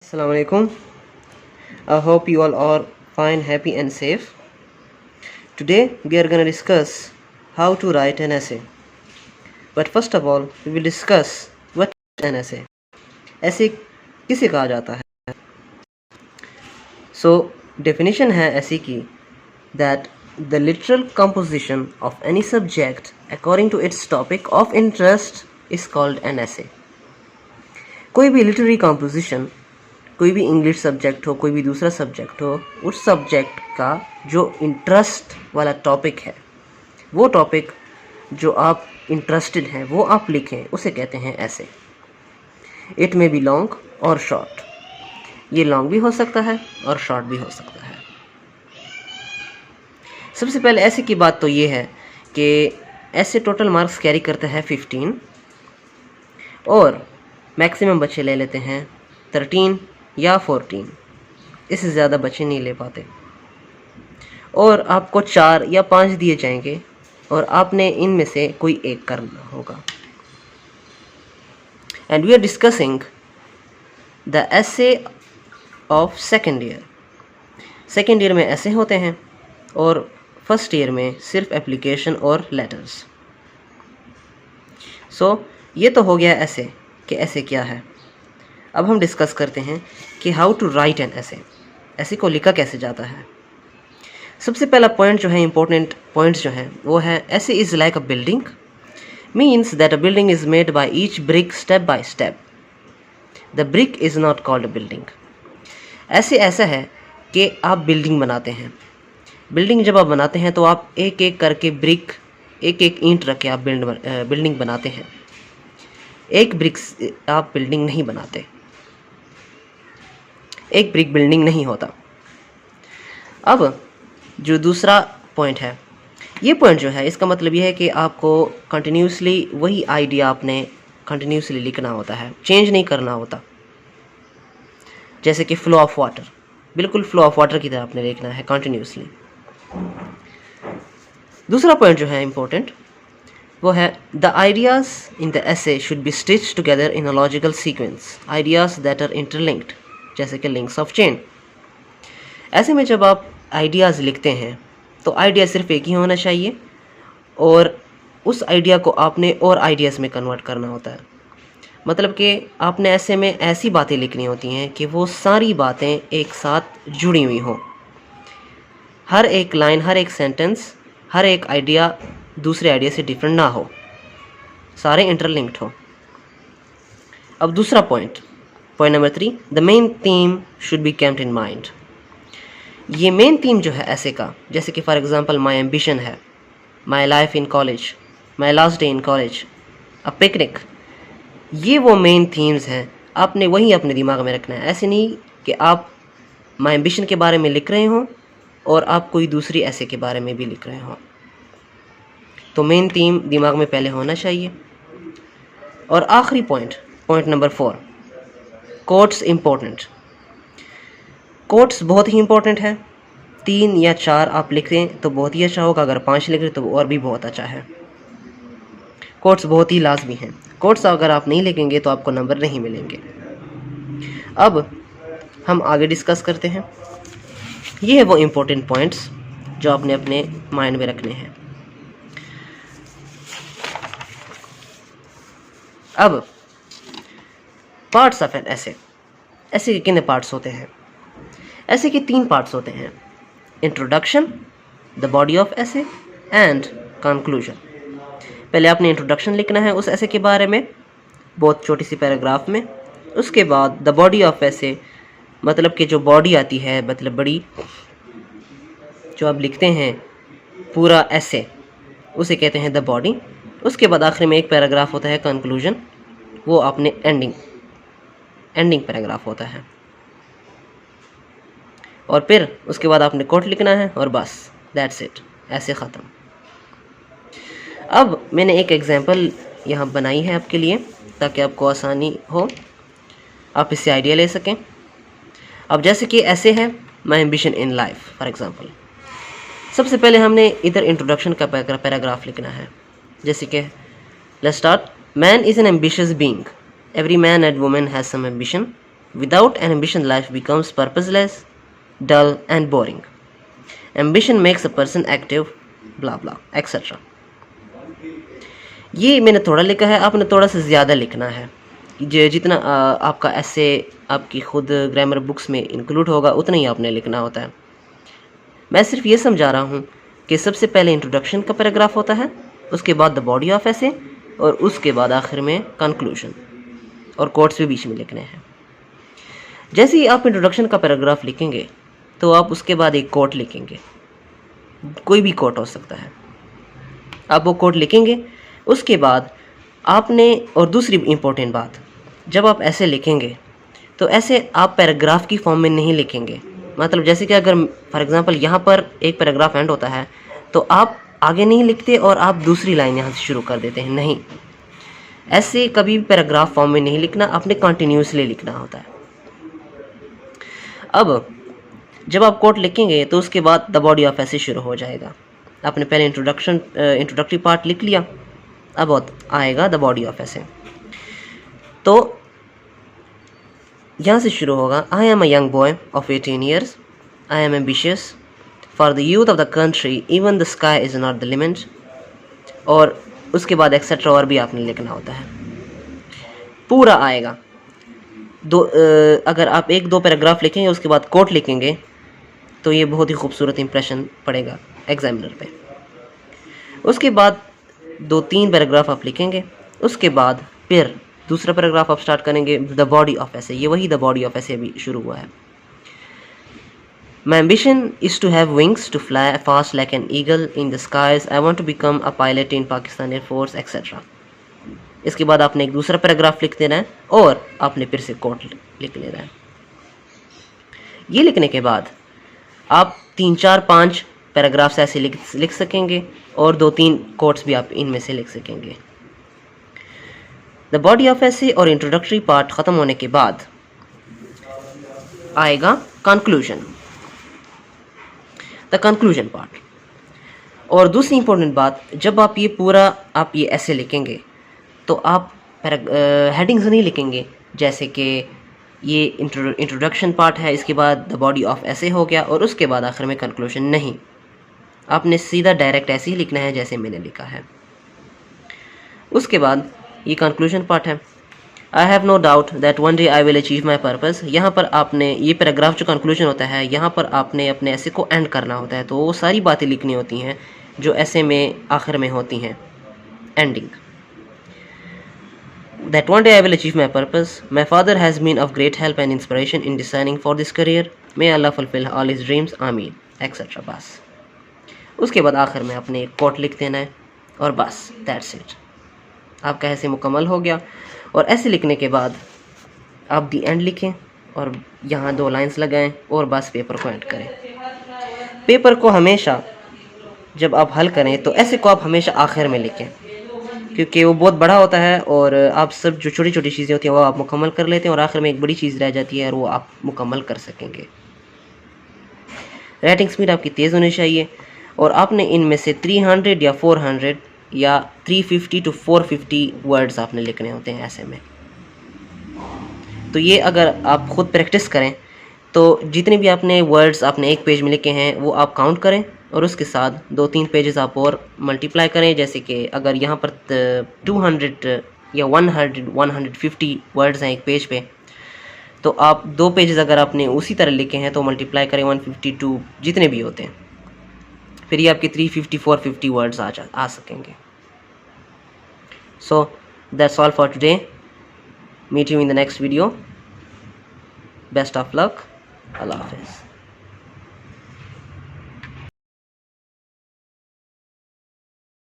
Assalamu alaikum. I hope you all are fine, happy and safe. Today we are going to discuss how to write an essay. But first of all, we will discuss what is an essay. Essay किसे कहा जाता है? So definition है essay की that the literal composition of any subject according to its topic of interest is called an essay. कोई भी literary composition, कोई भी इंग्लिश सब्जेक्ट हो, कोई भी दूसरा सब्जेक्ट हो, उस सब्जेक्ट का जो इंटरेस्ट वाला टॉपिक है, वो टॉपिक जो आप इंटरेस्टेड हैं वो आप लिखें, उसे कहते हैं ऐसे. इट मे बी लॉन्ग और शॉर्ट. ये लॉन्ग भी हो सकता है और शॉर्ट भी हो सकता है. सबसे पहले ऐसे की बात तो ये है कि ऐसे टोटल मार्क्स कैरी करता है 15 और मैक्सिमम बच्चे ले लेते हैं 13 या 14. इससे ज़्यादा बच्चे नहीं ले पाते और आपको 4 या 5 दिए जाएंगे और आपने इनमें से कोई एक करना होगा. And we are discussing the essay of second year. Second year में ऐसे होते हैं और फर्स्ट ईयर में सिर्फ एप्लीकेशन और लेटर्स. सो ये तो हो गया ऐसे कि ऐसे क्या है. अब हम डिस्कस करते हैं कि हाउ टू राइट एन ऐसे. ऐसे को लिखा कैसे जाता है. सबसे पहला पॉइंट जो है, इंपॉर्टेंट पॉइंट्स जो हैं, वो है ऐसे is like a building. Means that a building is made by each brick step by step. The brick is not called a building. ऐसे ऐसा है कि आप बिल्डिंग बनाते हैं. बिल्डिंग जब आप बनाते हैं तो आप एक एक करके ब्रिक, एक एक ईंट रख के आप बिल्डिंग बनाते हैं. एक ब्रिक आप बिल्डिंग नहीं बनाते. एक ब्रिक बिल्डिंग नहीं होता. अब जो दूसरा पॉइंट है, ये पॉइंट जो है, इसका मतलब ये है कि आपको कंटिन्यूसली वही आइडिया आपने कंटिन्यूसली लिखना होता है, चेंज नहीं करना होता. जैसे कि फ्लो ऑफ वाटर, बिल्कुल फ्लो ऑफ वाटर की तरह आपने लिखना है कंटिन्यूसली. दूसरा पॉइंट जो है इम्पोर्टेंट, वो है the ideas in the essay should be stitch together in a logical sequence. Ideas that are interlinked, जैसे कि लिंक्स ऑफ चेन. ऐसे में जब आप आइडियाज़ लिखते हैं तो आइडिया सिर्फ एक ही होना चाहिए और उस आइडिया को आपने और आइडियाज़ में कन्वर्ट करना होता है. मतलब कि आपने ऐसे में ऐसी बातें लिखनी होती हैं कि वो सारी बातें एक साथ जुड़ी हुई हों. हर एक लाइन, हर एक सेंटेंस, हर एक आइडिया दूसरे आइडिया से डिफरेंट ना हो, सारे इंटरलिंक्ड हो. अब दूसरा point number 3, the main theme should be kept in mind. ये मेन थीम जो है ऐसे का, जैसे कि फॉर एग्जांपल माय एम्बिशन है, my life in college, my last day in college, a picnic. ये वो मेन थीम्स हैं, आपने वही अपने दिमाग में रखना है. ऐसे नहीं कि आप माय एम्बिशन के बारे में लिख रहे हों और आप कोई दूसरी ऐसे के बारे में भी लिख रहे हों. तो मेन थीम दिमाग में पहले होना चाहिए. और आखिरी point number 4, quotes important. Quotes बहुत ही इंपॉर्टेंट है. 3 या 4 आप लिख दें तो बहुत ही अच्छा होगा. अगर 5 लिख दें तो और भी बहुत अच्छा है. कोट्स बहुत ही लाजमी हैं. कोट्स अगर आप नहीं लिखेंगे तो आपको नंबर नहीं मिलेंगे. अब हम आगे डिस्कस करते हैं. ये है वो इम्पोर्टेंट पॉइंट्स जो आपने अपने माइंड में रखने हैं. अब पार्ट्स ऑफ एन ऐसे. ऐसे के कितने पार्ट्स होते हैं? ऐसे के 3 पार्ट्स होते हैं. इंट्रोडक्शन, द बॉडी ऑफ ऐसे एंड कंक्लूजन. पहले आपने इंट्रोडक्शन लिखना है उस ऐसे के बारे में, बहुत छोटी सी पैराग्राफ में. उसके बाद द बॉडी ऑफ ऐसे, मतलब कि जो बॉडी आती है, मतलब बड़ी जो आप लिखते हैं पूरा ऐसे, उसे कहते हैं द बॉडी. उसके बाद आखिर में एक पैराग्राफ होता है कंक्लूजन, वो आपने एंडिंग पैराग्राफ होता है. और फिर उसके बाद आपने कोट लिखना है और बस दैट्स इट, ऐसे ख़त्म. अब मैंने एक एग्जांपल यहाँ बनाई है आपके लिए ताकि आपको आसानी हो, आप इससे आइडिया ले सकें. अब जैसे कि ऐसे है my ambition in life for example. सबसे पहले हमने इधर इंट्रोडक्शन का पैराग्राफ लिखना है. जैसे कि let's start. Man is an ambitious being. Every man and women has some ambition. Without an ambition, life becomes purposeless, dull and boring. Ambition makes a person active, blah blah, etc. ये मैंने थोड़ा लिखा है, आपने थोड़ा सा ज़्यादा लिखना है। जितना आपका ऐसे आपकी खुद ग्रामर बुक्स में इंक्लूड होगा उतना ही आपने लिखना होता है। मैं सिर्फ ये समझा रहा हूँ कि सबसे पहले इंट्रोडक्शन का पैराग्राफ होता है, उसके बाद द बॉडी ऑफ ऐसे, और उसके बाद आखिर में कंक्लूजन, और कोट्स भी बीच में लिखने हैं। जैसे ही आप इंट्रोडक्शन का पैराग्राफ लिखेंगे तो आप उसके बाद एक कोट लिखेंगे, कोई भी कोट हो सकता है। आप वो कोट लिखेंगे, उसके बाद आपने, और दूसरी इम्पोर्टेंट बात, जब आप ऐसे लिखेंगे तो ऐसे आप पैराग्राफ की फॉर्म में नहीं लिखेंगे। मतलब जैसे कि अगर फॉर एग्जांपल यहाँ पर एक पैराग्राफ एंड होता है तो आप आगे नहीं लिखते और आप दूसरी लाइन यहाँ से शुरू कर देते हैं, नहीं, ऐसे कभी भी पैराग्राफ फॉर्म में नहीं लिखना, आपने कंटिन्यूसली लिखना होता है। अब जब आप कोट लिखेंगे तो उसके बाद द बॉडी ऑफ ऐसे शुरू हो जाएगा। आपने पहले इंट्रोडक्टरी पार्ट लिख लिया, अब आएगा द बॉडी ऑफ ऐसे। तो यहाँ से शुरू होगा, I am a young boy of 18 years, I am ambitious for the youth of the country, even the sky is not the limit, और उसके बाद एक्सेट्रा और भी आपने लिखना होता है, पूरा आएगा। अगर आप एक दो पैराग्राफ लिखेंगे उसके बाद कोट लिखेंगे तो ये बहुत ही खूबसूरत इंप्रेशन पड़ेगा एग्जामिनर पे। उसके बाद 2-3 पैराग्राफ आप लिखेंगे, उसके बाद फिर दूसरा पैराग्राफ आप स्टार्ट करेंगे द बॉडी ऑफ ऐसे। ये वही द बॉडी ऑफ ऐसे अभी शुरू हुआ है। My ambition is to have wings to fly fast like an eagle in the skies. I want to become a pilot in Pakistan Air Force, etc. इसके बाद आपने एक दूसरा पैराग्राफ लिख देना है और आपने फिर से कोट लिख लेना है। ये लिखने के बाद आप 3-4-5 पैराग्राफ्स ऐसे लिख सकेंगे और 2-3 कोट्स भी आप इनमें से लिख सकेंगे। द बॉडी ऑफ ऐसे और इंट्रोडक्टरी पार्ट ख़त्म होने के बाद आएगा कंक्लूजन, द कंक्लूजन पार्ट। और दूसरी इंपॉर्टेंट बात, जब आप ये ऐसे लिखेंगे तो आप हेडिंग्स नहीं लिखेंगे, जैसे कि ये इंट्रोडक्शन पार्ट है, इसके बाद द बॉडी ऑफ ऐसे हो गया और उसके बाद आखिर में कंक्लूजन। नहीं, आपने सीधा डायरेक्ट ऐसे ही लिखना है जैसे मैंने लिखा है। उसके बाद ये कंक्लूजन पार्ट है, I have no doubt that one day I will achieve my purpose. यहाँ पर आपने ये पैराग्राफ जो कंक्लूजन होता है, यहाँ पर आपने अपने ऐसे को एंड करना होता है, तो वो सारी बातें लिखनी होती हैं जो ऐसे में आखिर में होती हैं, ending. That one day I will achieve my purpose. My father has been of great help and inspiration in designing for this career. May Allah fulfill all his dreams. Ameen, etc. बस उसके बाद आखिर में आपने एक coat लिख देना है और बस दैट्स इट, आपका ऐसे मुकम्मल हो गया। और ऐसे लिखने के बाद आप दी एंड लिखें और यहाँ 2 लाइंस लगाएं और बस पेपर को एंड करें। पेपर को हमेशा जब आप हल करें तो ऐसे को आप हमेशा आखिर में लिखें, क्योंकि वो बहुत बड़ा होता है और आप सब जो छोटी छोटी चीज़ें होती हैं वो आप मुकम्मल कर लेते हैं और आखिर में एक बड़ी चीज़ रह जाती है और वो आप मुकम्मल कर सकेंगे। राइटिंग स्पीड आपकी तेज़ होनी चाहिए और आपने इनमें से 300 या 400 या 350 to 450 वर्ड्स आपने लिखने होते हैं ऐसे में। तो ये अगर आप ख़ुद प्रैक्टिस करें तो जितने भी आपने वर्ड्स आपने एक पेज में लिखे हैं वो आप काउंट करें और उसके साथ 2-3 पेजेस आप और मल्टीप्लाई करें। जैसे कि अगर यहाँ पर 200 या 150 वर्ड्स हैं एक पेज पे, तो आप 2 पेजेस अगर आपने उसी तरह लिखे हैं तो मल्टीप्लाई करें 152 जितने भी होते हैं, फिर ये आपके 350-450 वर्ड्स आ सकेंगे। So that's all for today, meet you in the next video, best of luck, Allah हाफिज़।